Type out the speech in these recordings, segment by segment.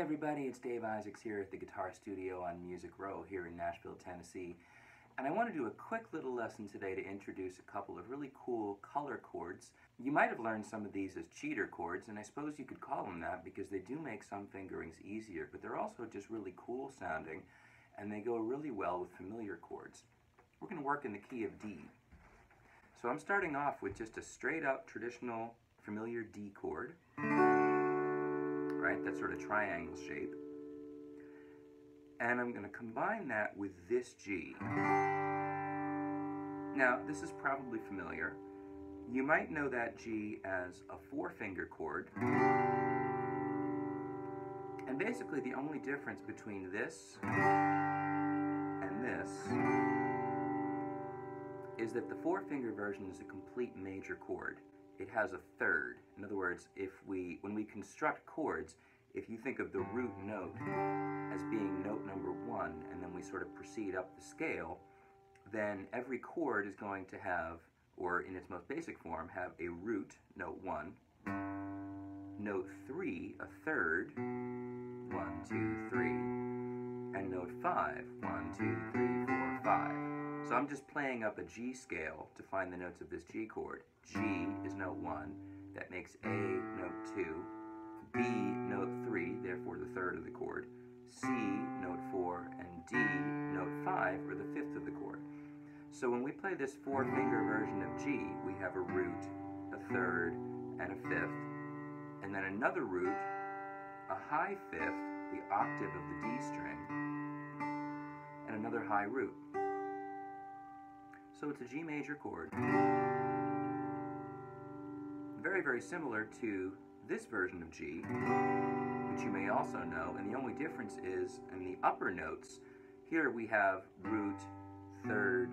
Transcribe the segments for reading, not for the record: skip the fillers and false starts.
everybody, it's Dave Isaacs here at the Guitar Studio on Music Row here in Nashville, Tennessee. And I want to do a quick little lesson today to introduce a couple of really cool color chords. You might have learned some of these as cheater chords, and I suppose you could call them that because they do make some fingerings easier, but they're also just really cool sounding, and they go really well with familiar chords. We're going to work in the key of D. So I'm starting off with just a straight up traditional familiar D chord. Right, that sort of triangle shape. And I'm going to combine that with this G. Now, this is probably familiar. You might know that G as a four-finger chord. And basically the only difference between this and this is that the four-finger version is a complete major chord. It has a third. In other words, when we construct chords, if you think of the root note as being note number 1, and then we sort of proceed up the scale, then every chord is going to have, or in its most basic form, have a root, note 1, note 3, a third, 1, 2, 3, and note 5, 1, 2, 3, 4, 5. So I'm just playing up a G scale to find the notes of this G chord. G is note 1, that makes A note 2, B note 3, therefore the third of the chord, C note 4, and D note 5, or the fifth of the chord. So when we play this four-finger version of G, we have a root, a third, and a fifth, and then another root, a high fifth, the octave of the D string, and another high root. So it's a G major chord. Very, very similar to this version of G, which you may also know, and the only difference is in the upper notes. Here we have root, third,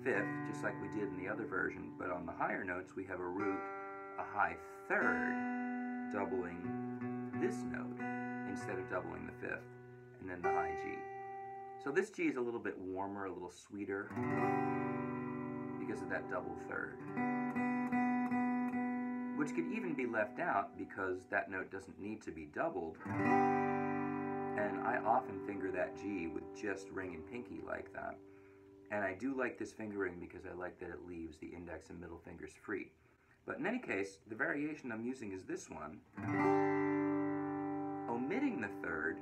fifth, just like we did in the other version, but on the higher notes we have a root, a high third, doubling this note instead of doubling the fifth, and then the high G. So this G is a little bit warmer, a little sweeter, because of that double third, which could even be left out because that note doesn't need to be doubled, and I often finger that G with just ring and pinky like that. And I do like this fingering because I like that it leaves the index and middle fingers free. But in any case, the variation I'm using is this one, omitting the third,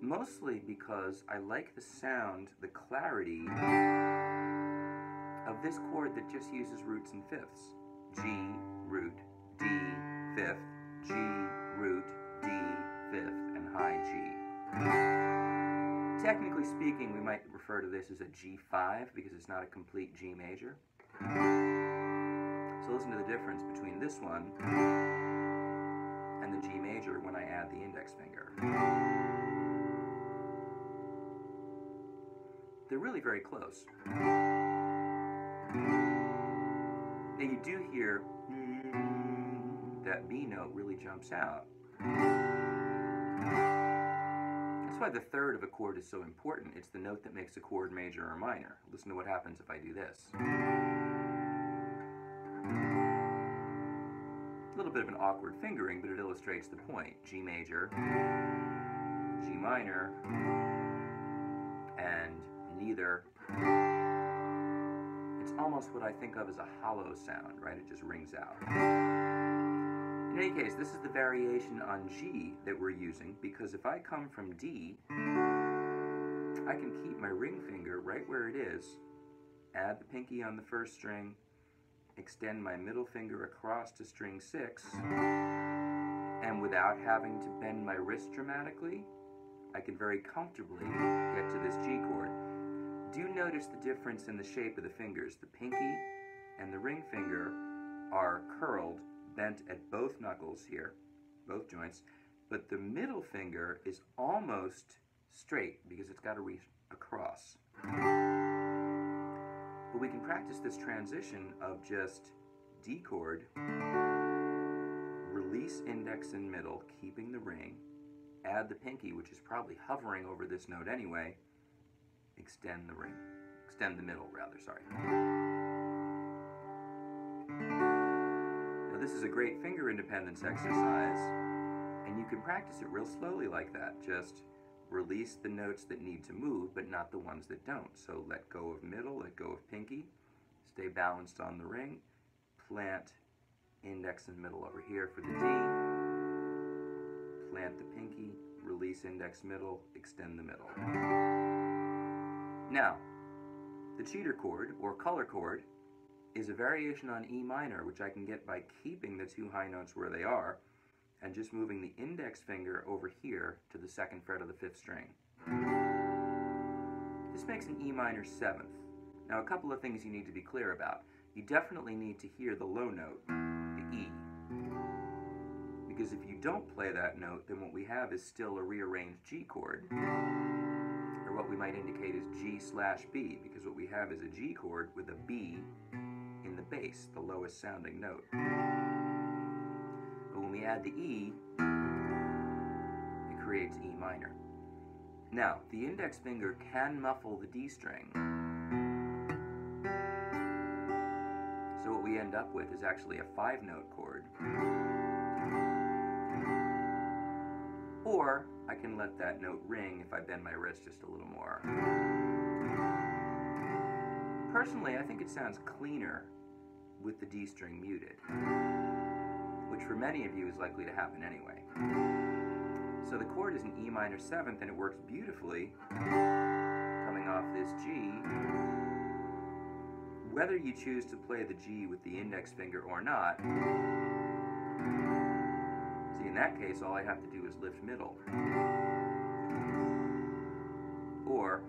mostly because I like the sound, the clarity of this chord that just uses roots and fifths. G, root, D, fifth, G, root, D, fifth, and high G. Technically speaking, we might refer to this as a G5 because it's not a complete G major. So listen to the difference between this one and the G major when I add the index finger. They're really very close. Now you do hear that B note really jumps out. That's why the third of a chord is so important. It's the note that makes a chord major or minor. Listen to what happens if I do this. A little bit of an awkward fingering, but it illustrates the point. G major, G minor, and neither. It's almost what I think of as a hollow sound, right? It just rings out. In any case, this is the variation on G that we're using, because if I come from D, I can keep my ring finger right where it is, add the pinky on the first string, extend my middle finger across to string 6, and without having to bend my wrist dramatically, I can very comfortably get to this G chord. Do notice the difference in the shape of the fingers. The pinky and the ring finger are curled, bent at both knuckles here, both joints, but the middle finger is almost straight because it's got to reach across. But we can practice this transition of just D chord, release index and middle, keeping the ring, add the pinky, which is probably hovering over this note anyway, extend the ring, extend the middle rather, sorry. Now this is a great finger independence exercise, and you can can practice it real slowly like that. Just release the notes that need to move, but not the ones that don't. So let go of middle, let go of pinky, stay balanced on the ring, plant index and middle over here for the D, plant the pinky, release index middle, extend the middle. Now, the cheater chord, or color chord, is a variation on E minor, which I can get by keeping the two high notes where they are, and just moving the index finger over here to the 2nd fret of the 5th string. This makes an E minor 7th. Now, a couple of things you need to be clear about. You definitely need to hear the low note, the E. Because if you don't play that note, then what we have is still a rearranged G chord, or what we might indicate as G/B, because what we have is a G chord with a B in the bass, the lowest sounding note. But when we add the E, it creates E minor. Now, the index finger can muffle the D string. So what we end up with is actually a 5-note chord. Or I can let that note ring if I bend my wrist just a little more. Personally, I think it sounds cleaner with the D string muted, which for many of you is likely to happen anyway. So the chord is an E minor 7th, and it works beautifully coming off this G. Whether you choose to play the G with the index finger or not, see, in that case, all I have to do is lift middle. Or,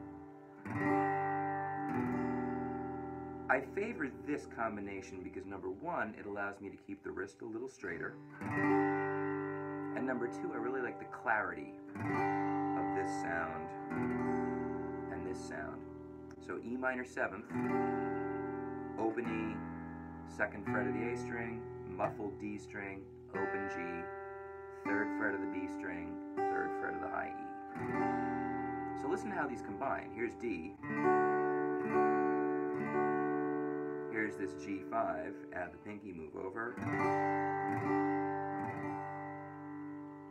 I favor this combination because number one, it allows me to keep the wrist a little straighter. And number two, I really like the clarity of this sound and this sound. So E minor 7th, open E, 2nd fret of the A string, muffled D string, open G, 3rd fret of the B string, 3rd fret of the high E. So listen to how these combine. Here's D. Here's this G5, add the pinky, move over.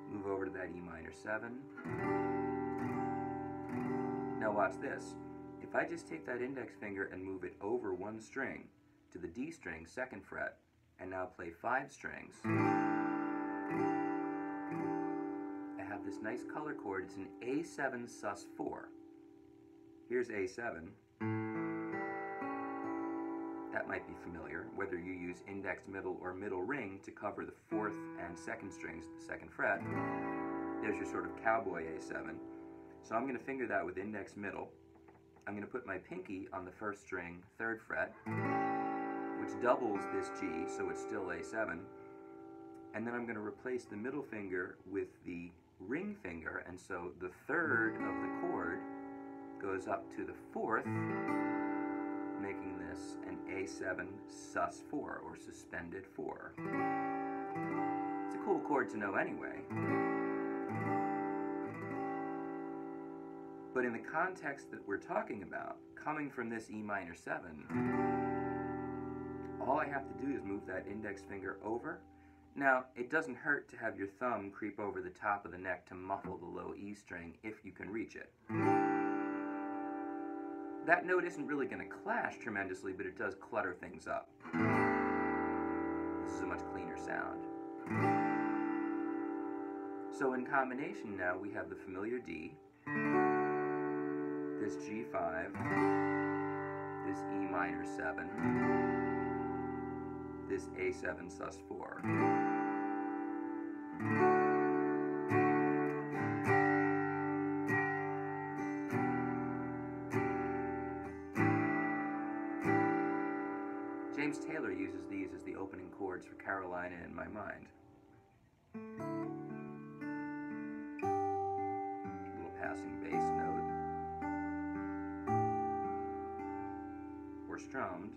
Move over to that E minor 7. Now watch this. If I just take that index finger and move it over one string to the D string, 2nd fret, and now play 5 strings, I have this nice color chord. It's an A7 sus4. Here's A7. That might be familiar, whether you use index middle or middle ring to cover the 4th and 2nd strings at the 2nd fret. There's your sort of cowboy A7. So I'm going to finger that with index middle. I'm going to put my pinky on the 1st string, 3rd fret, which doubles this G, so it's still A7. And then I'm going to replace the middle finger with the ring finger, and so the 3rd of the chord goes up to the 4th, making this an A7 sus4, or suspended 4. It's a cool chord to know anyway. But in the context that we're talking about, coming from this E minor 7, all I have to do is move that index finger over. Now, it doesn't hurt to have your thumb creep over the top of the neck to muffle the low E string if you can reach it. That note isn't really going to clash tremendously, but it does clutter things up. This is a much cleaner sound. So in combination now, we have the familiar D, this G5, this E minor 7, this A7 sus4. James Taylor uses these as the opening chords for Carolina in My Mind. A little passing bass note. Or strummed.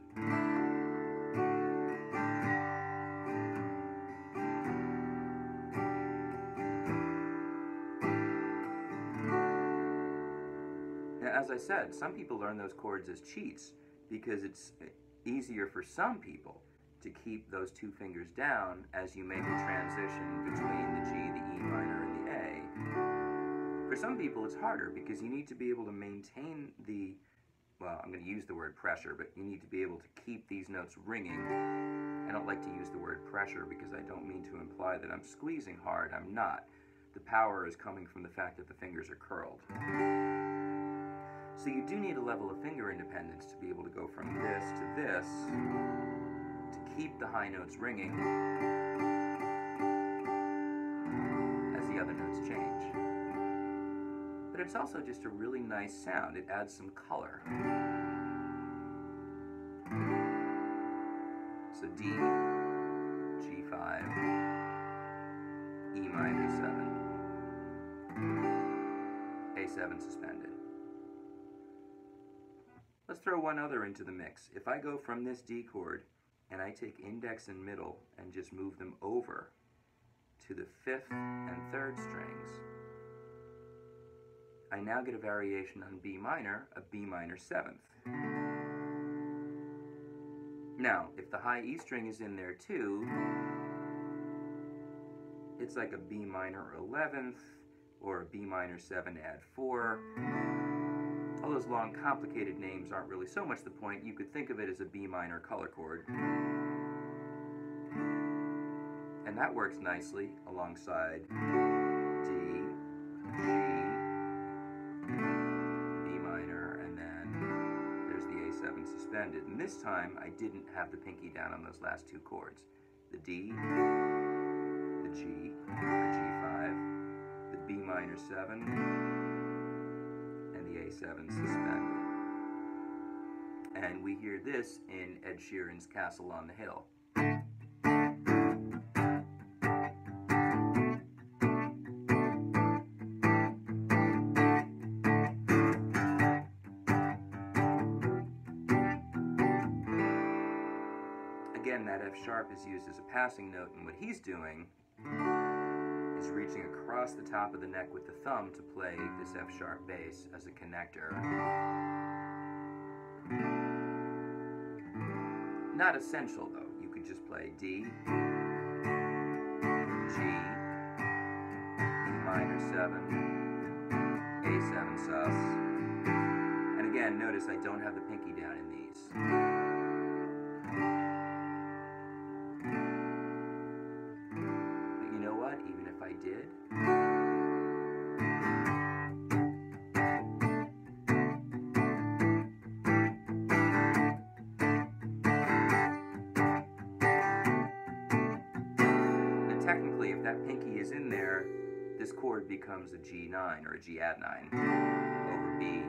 Now, as I said, some people learn those chords as cheats because it's easier for some people to keep those two fingers down as you make the transition between the G, the E minor, and For some people it's harder because you need to be able to maintain the, well, I'm going to use the word pressure, but you need to be able to keep these notes ringing. I don't like to use the word pressure because I don't mean to imply that I'm squeezing hard. I'm not. The power is coming from the fact that the fingers are curled. So you do need a level of finger independence to be able to go from this to this, to keep the high notes ringing as the other notes change. But it's also just a really nice sound. It adds some color. So D, G5, E minor 7, A7 suspended. Let's throw one other into the mix. If I go from this D chord and I take index and middle and just move them over to the 5th and 3rd strings, I now get a variation on B minor, a B minor 7th. Now, if the high E string is in there too, it's like a B minor 11th, or a B minor 7 add 4. All those long, complicated names aren't really so much the point. You could think of it as a B minor color chord. And that works nicely alongside D, G, B minor, and then there's the A7 suspended. And this time I didn't have the pinky down on those last two chords. The D, the G, or G5, the B minor 7, and the A7 suspended. And we hear this in Ed Sheeran's Castle on the Hill. Again, that F sharp is used as a passing note, and what he's doing is reaching across the top of the neck with the thumb to play this F sharp bass as a connector. Not essential though. You could just play D, G, E minor 7, A7 sus. And again, notice I don't have the pinky down in these. But you know what? Even if I did, technically, if that pinky is in there, this chord becomes a G9 or a G add 9 over B.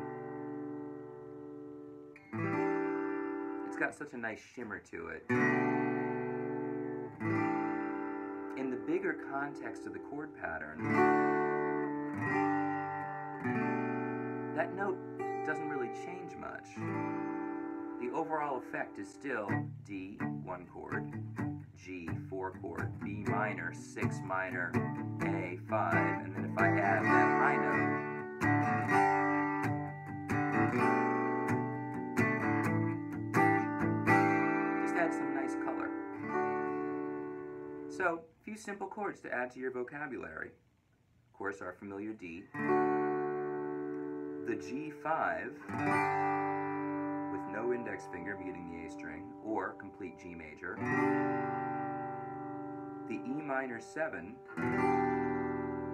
It's got such a nice shimmer to it. In the bigger context of the chord pattern, that note doesn't really change much. The overall effect is still D, 1 chord, G, 4 chord, B minor, 6 minor, A, 5, and then if I add that high note, just add some nice color. So, a few simple chords to add to your vocabulary. Of course, our familiar D, the G5, with no index finger muting the A string, or complete G major, the E minor 7,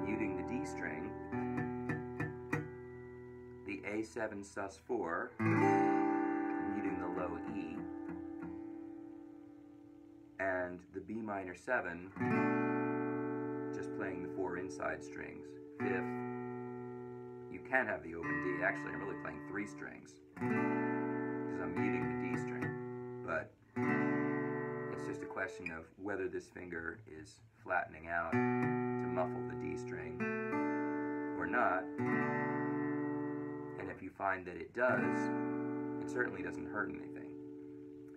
muting the D string, the A7 sus 4, muting the low E, and the B minor 7, just playing the 4 inside strings, 5th. You can have the open D. Actually, I'm really playing 3 strings, because I'm muting the D string, but it's just a question of whether this finger is flattening out to muffle the D string or not. And if you find that it does, it certainly doesn't hurt anything.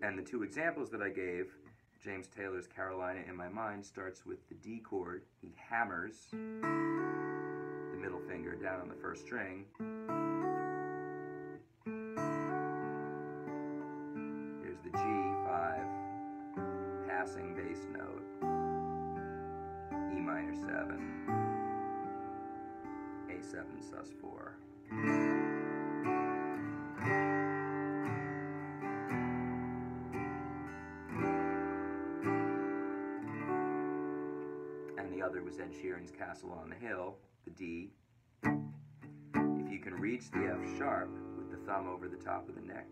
And the 2 examples that I gave, James Taylor's Carolina in My Mind starts with the D chord. He hammers the middle finger down on the 1st string. Here's the G5, passing bass note, E minor 7, A7 A7, sus4. And the other was Ed Sheeran's Castle on the Hill, the D. If you can reach the F sharp with the thumb over the top of the neck,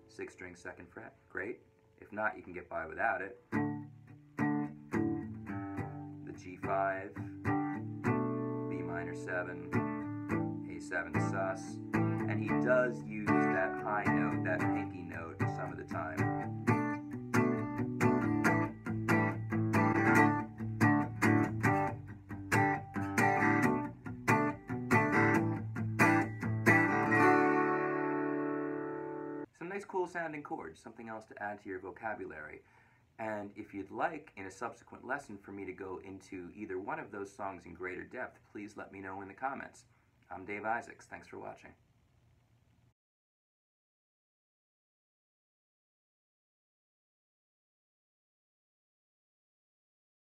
6th string, 2nd fret, great. If not, you can get by without it. The G5, B minor 7, A7 sus, and he does use that high note, that pinky note, some of the time. Some nice cool sounding chords, something else to add to your vocabulary. And if you'd like, in a subsequent lesson, for me to go into either one of those songs in greater depth, please let me know in the comments. I'm Dave Isaacs. Thanks for watching.